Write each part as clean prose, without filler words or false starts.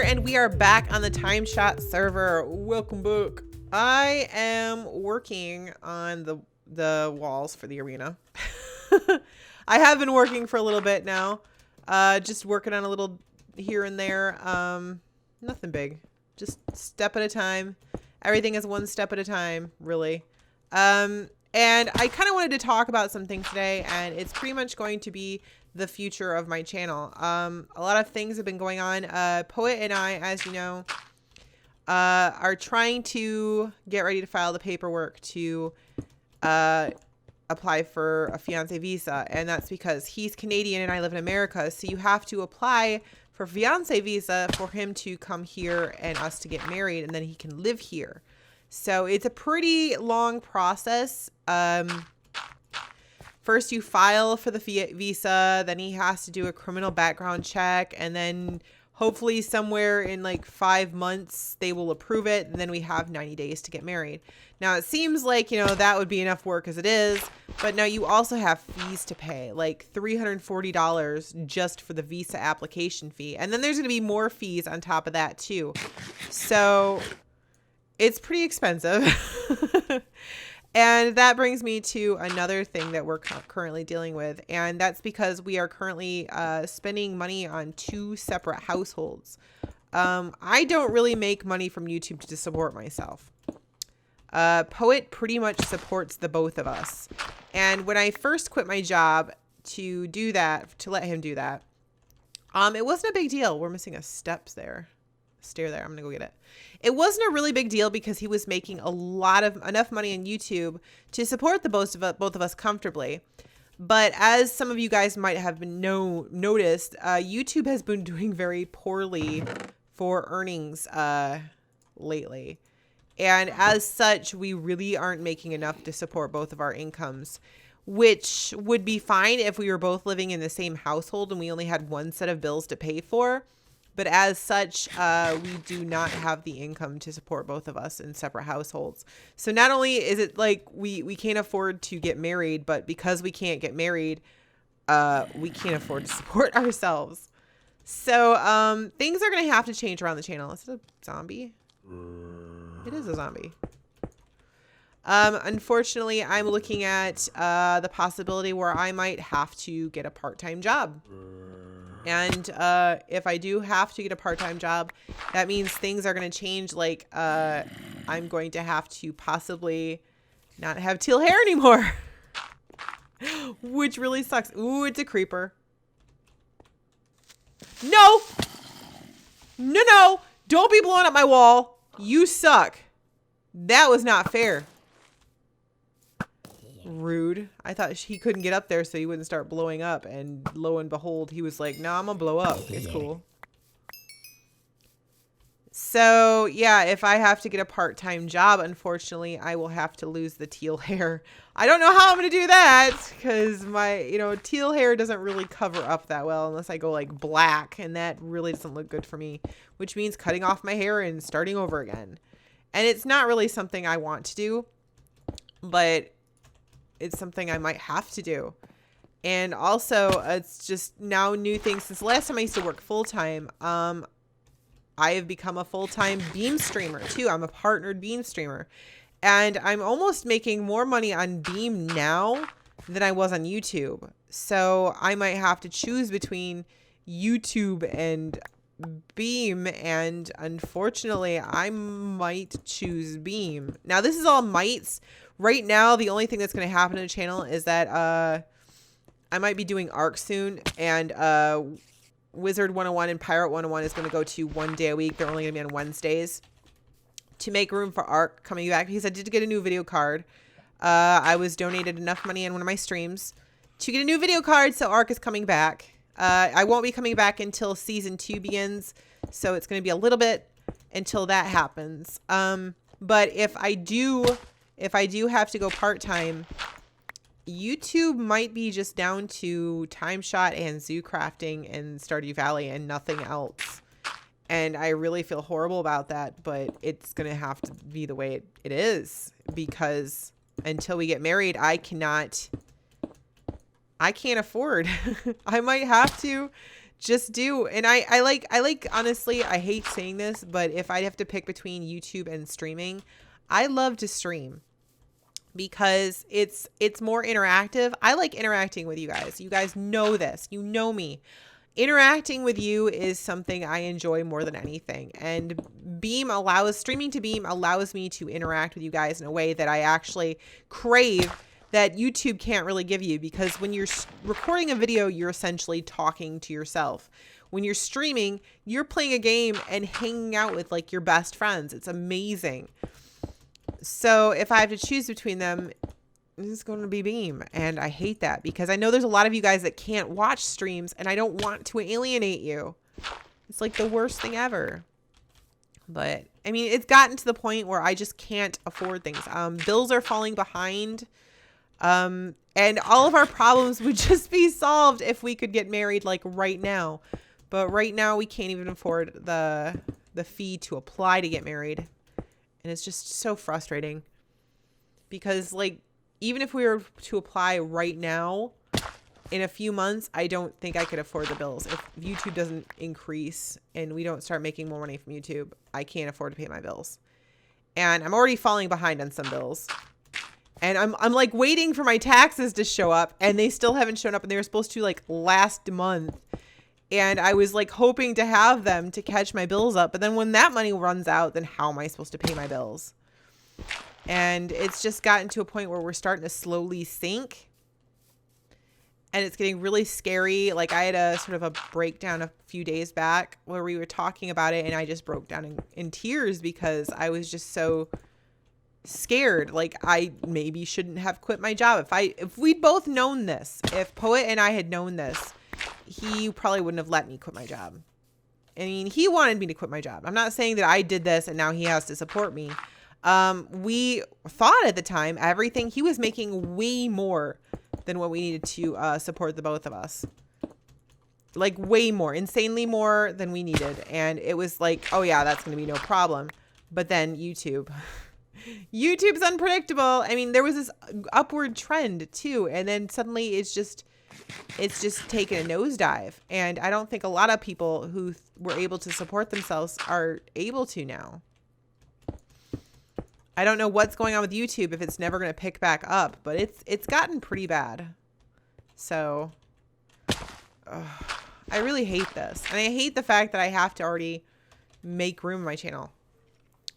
and we are back on the TimeShot server. Welcome back. I am working on the walls for the arena. I have been working for a little bit now. Just working on a little here and there. Nothing big. Just step at a time. Everything is one step at a time, really. And I kind of wanted to talk about something today, and it's pretty much going to be the future of my channel. A lot of things have been going on. Poet and I, as you know, are trying to get ready to file the paperwork to apply for a fiancé visa, and that's because he's Canadian and I live in America, so you have to apply for fiancé visa for him to come here and us to get married, and then he can live here. So it's a pretty long process. First you file for the visa, then he has to do a criminal background check, and then hopefully somewhere in like 5 months they will approve it, and then we have 90 days to get married. Now it seems like, you know, that would be enough work as it is, but now you also have fees to pay, like $340 just for the visa application fee. And then there's going to be more fees on top of that too. So it's pretty expensive. And that brings me to another thing that we're currently dealing with. And that's because we are currently spending money on 2 separate households. I don't really make money from YouTube to support myself. Poet pretty much supports the both of us. And when I first quit my job to do that, to let him do that, it wasn't a big deal. We're missing a stair there. I'm gonna go get it. It wasn't a really big deal because he was making enough money on YouTube to support the both of us comfortably. But as some of you guys might have noticed, YouTube has been doing very poorly for earnings lately. And as such, we really aren't making enough to support both of our incomes, which would be fine if we were both living in the same household and we only had one set of bills to pay for. But as such, we do not have the income to support both of us in separate households. So not only is it like we can't afford to get married, but because we can't get married, we can't afford to support ourselves. So things are going to have to change around the channel. Is it a zombie? It is a zombie. Unfortunately, I'm looking at the possibility where I might have to get a part-time job. And if I do have to get a part-time job, that means things are going to change. Like I'm going to have to possibly not have teal hair anymore, which really sucks. Ooh, it's a creeper. No, don't be blowing up my wall. You suck. That was not fair. Rude. I thought he couldn't get up there so he wouldn't start blowing up, and lo and behold, he was like, no, I'm gonna blow up. It's cool. So yeah, if I have to get a part-time job, unfortunately, I will have to lose the teal hair. I don't know how I'm gonna do that because my, teal hair doesn't really cover up that well unless I go like black, and that really doesn't look good for me, which means cutting off my hair and starting over again. And it's not really something I want to do, but it's something I might have to do. And also, it's just now new things. Since the last time I used to work full-time, I have become a full-time Beam streamer too. I'm a partnered Beam streamer. And I'm almost making more money on Beam now than I was on YouTube. So I might have to choose between YouTube and Beam, and unfortunately I might choose Beam. Now this is all mights. Right now the only thing that's going to happen in the channel is that I might be doing Arc soon, and Wizard 101 and Pirate 101 is going to go to 1 day a week. They're only going to be on Wednesdays to make room for Arc coming back, because I did get a new video card. I was donated enough money in one of my streams to get a new video card, so Arc is coming back. I won't be coming back until season 2 begins, so it's going to be a little bit until that happens. But if I do have to go part-time, YouTube might be just down to TimeShot and Zoo Crafting and Stardew Valley and nothing else. And I really feel horrible about that, but it's going to have to be the way it is, because until we get married, I can't afford. I might have to Just do. And I like, honestly, I hate saying this, but if I have to pick between YouTube and streaming, I love to stream because it's more interactive. I like interacting with you guys. You guys know this. You know me. Interacting with you is something I enjoy more than anything. And streaming to Beam allows me to interact with you guys in a way that I actually crave that YouTube can't really give you, because when you're recording a video, you're essentially talking to yourself. When you're streaming, you're playing a game and hanging out with like your best friends. It's amazing. So if I have to choose between them, it's going to be Beam. And I hate that because I know there's a lot of you guys that can't watch streams and I don't want to alienate you. It's like the worst thing ever. But I mean, it's gotten to the point where I just can't afford things. Bills are falling behind. And all of our problems would just be solved if we could get married like right now. But right now we can't even afford the fee to apply to get married. And it's just so frustrating because like, even if we were to apply right now in a few months, I don't think I could afford the bills. If YouTube doesn't increase and we don't start making more money from YouTube, I can't afford to pay my bills. And I'm already falling behind on some bills. And I'm like waiting for my taxes to show up and they still haven't shown up, and they were supposed to like last month. And I was like hoping to have them to catch my bills up. But then when that money runs out, then how am I supposed to pay my bills? And it's just gotten to a point where we're starting to slowly sink. And it's getting really scary. Like I had a sort of a breakdown a few days back where we were talking about it and I just broke down in tears because I was just so scared. Like I maybe shouldn't have quit my job. If we'd both known this, if Poet and I had known this, he probably wouldn't have let me quit my job. I mean, he wanted me to quit my job. I'm not saying that I did this and now he has to support me. We thought at the time, he was making way more than what we needed to support the both of us. Like way more, insanely more than we needed. And it was like, oh yeah, that's going to be no problem. But then YouTube's unpredictable. I mean, there was this upward trend too. And then suddenly it's just taken a nosedive. And I don't think a lot of people who were able to support themselves are able to now. I don't know what's going on with YouTube, if it's never going to pick back up, but it's gotten pretty bad. So I really hate this. And I hate the fact that I have to already make room in my channel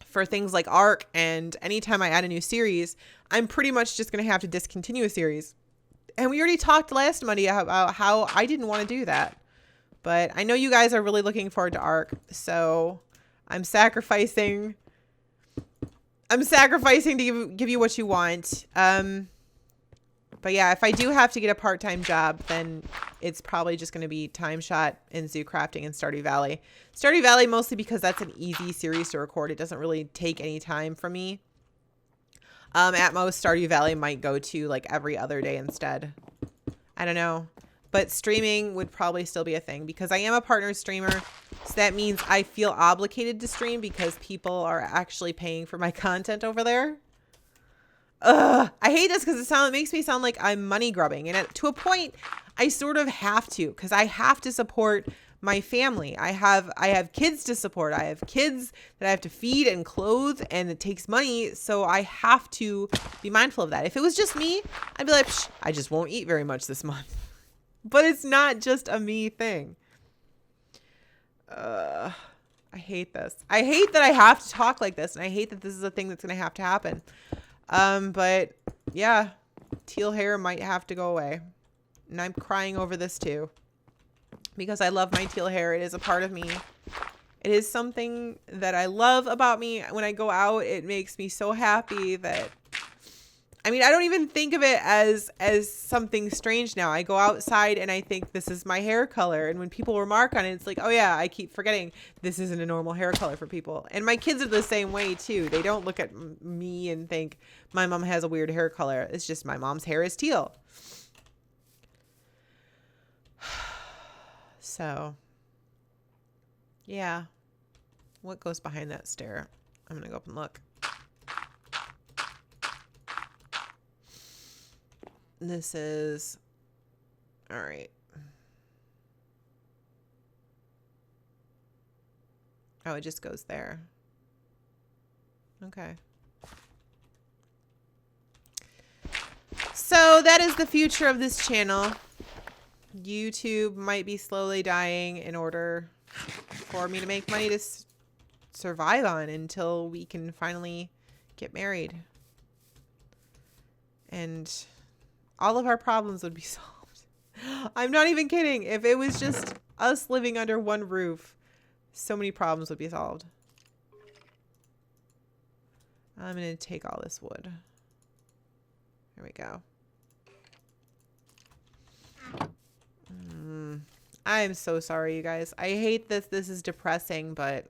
for things like ARC. And anytime I add a new series, I'm pretty much just going to have to discontinue a series. And we already talked last Monday about how I didn't want to do that. But I know you guys are really looking forward to ARC. So I'm sacrificing to give you what you want. But yeah, if I do have to get a part-time job, then it's probably just going to be TimeShot and Zoo Crafting and Stardew Valley. Stardew Valley mostly because that's an easy series to record. It doesn't really take any time from me. At most, Stardew Valley might go to like every other day instead. I don't know. But streaming would probably still be a thing because I am a partner streamer. So that means I feel obligated to stream because people are actually paying for my content over there. I hate this because it makes me sound like I'm money grubbing. And to a point, I sort of have to, because I have to support my family. I have kids to support. I have kids that I have to feed and clothe, and it takes money. So I have to be mindful of that. If it was just me, I'd be like, I just won't eat very much this month. But it's not just a me thing. I hate this. I hate that I have to talk like this, and I hate that this is a thing that's going to have to happen. But yeah, teal hair might have to go away. And I'm crying over this too. Because I love my teal hair. It is a part of me. It is something that I love about me. When I go out, it makes me so happy that, I mean, I don't even think of it as something strange now. I go outside and I think this is my hair color. And when people remark on it, it's like, oh yeah, I keep forgetting this isn't a normal hair color for people. And my kids are the same way too. They don't look at me and think my mom has a weird hair color. It's just my mom's hair is teal. So, yeah. What goes behind that stair? I'm going to go up and look. This is, all right. Oh, it just goes there. Okay. So that is the future of this channel. YouTube might be slowly dying in order for me to make money to survive on until we can finally get married. And all of our problems would be solved. I'm not even kidding. If it was just us living under one roof, so many problems would be solved. I'm going to take all this wood. There we go. I'm so sorry, you guys. I hate this. This is depressing, but...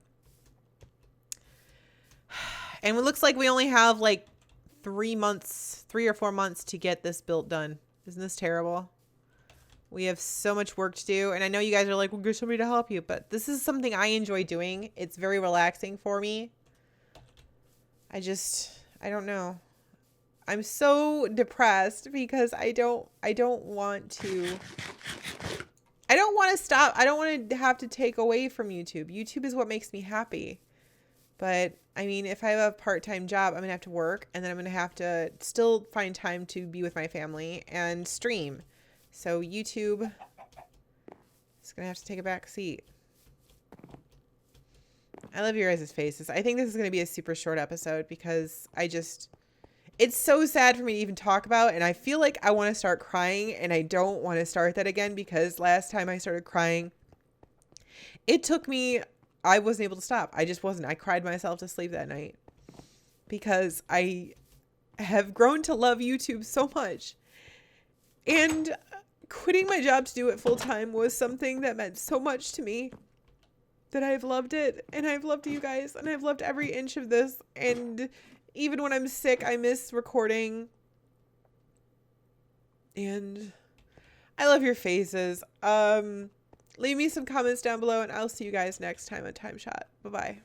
And it looks like we only have like 3 or 4 months to get this built done. Isn't this terrible? We have so much work to do. And I know you guys are like, well, get somebody to help you. But this is something I enjoy doing. It's very relaxing for me. I don't know. I'm so depressed because I don't want to stop. I don't want to have to take away from YouTube. YouTube is what makes me happy. But I mean, if I have a part-time job, I'm going to have to work, and then I'm going to have to still find time to be with my family and stream. So YouTube is going to have to take a back seat. I love your guys' faces. I think this is going to be a super short episode because it's so sad for me to even talk about, and I feel like I want to start crying, and I don't want to start that again because last time I started crying, it took me... I wasn't able to stop. I just wasn't. I cried myself to sleep that night because I have grown to love YouTube so much. And quitting my job to do it full time was something that meant so much to me that I've loved it. And I've loved you guys. And I've loved every inch of this. And even when I'm sick, I miss recording. And I love your faces. Leave me some comments down below, and I'll see you guys next time on TimeShot. Bye-bye.